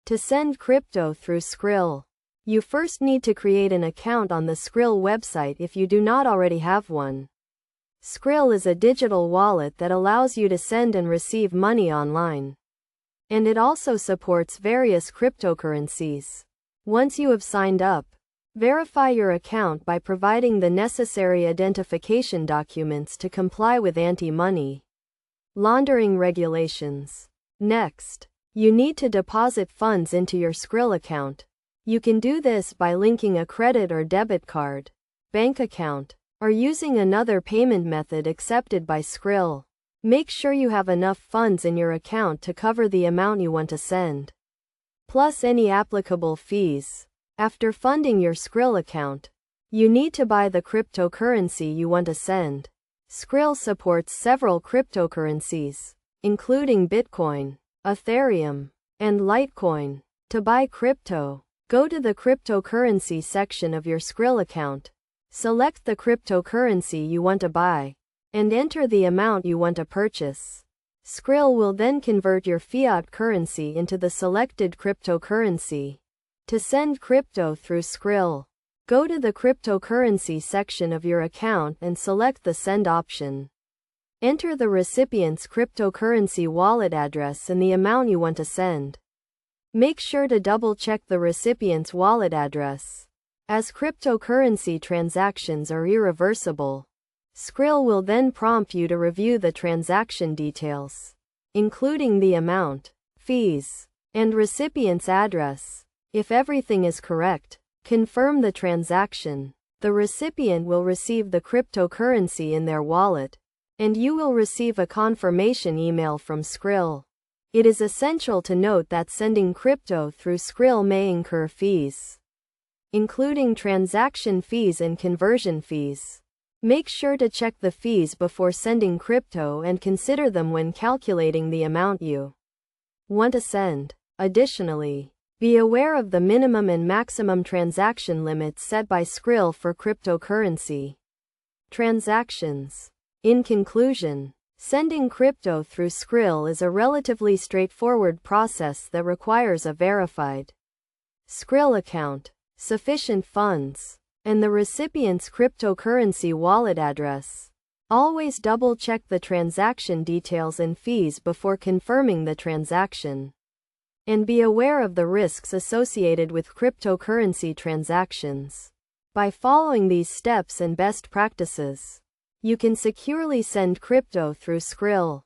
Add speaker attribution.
Speaker 1: To send crypto through Skrill, you first need to create an account on the Skrill website if you do not already have one. Skrill is a digital wallet that allows you to send and receive money online. And it also supports various cryptocurrencies. Once you have signed up, verify your account by providing the necessary identification documents to comply with anti-money laundering regulations. Next, you need to deposit funds into your Skrill account. You can do this by linking a credit or debit card, bank account, or using another payment method accepted by Skrill. Make sure you have enough funds in your account to cover the amount you want to send, plus any applicable fees. After funding your Skrill account, you need to buy the cryptocurrency you want to send. Skrill supports several cryptocurrencies, including Bitcoin, Ethereum, and Litecoin. To buy crypto, go to the cryptocurrency section of your Skrill account, select the cryptocurrency you want to buy, and enter the amount you want to purchase. Skrill will then convert your fiat currency into the selected cryptocurrency. To send crypto through Skrill, go to the cryptocurrency section of your account and select the send option. Enter the recipient's cryptocurrency wallet address and the amount you want to send. Make sure to double-check the recipient's wallet address, as cryptocurrency transactions are irreversible. Skrill will then prompt you to review the transaction details, including the amount, fees, and recipient's address. If everything is correct, confirm the transaction. The recipient will receive the cryptocurrency in their wallet, and you will receive a confirmation email from Skrill. It is essential to note that sending crypto through Skrill may incur fees, including transaction fees and conversion fees. Make sure to check the fees before sending crypto and consider them when calculating the amount you want to send. Additionally, be aware of the minimum and maximum transaction limits set by Skrill for cryptocurrency transactions. In conclusion, sending crypto through Skrill is a relatively straightforward process that requires a verified Skrill account, sufficient funds, and the recipient's cryptocurrency wallet address. Always double-check the transaction details and fees before confirming the transaction. And be aware of the risks associated with cryptocurrency transactions. By following these steps and best practices, you can securely send crypto through Skrill.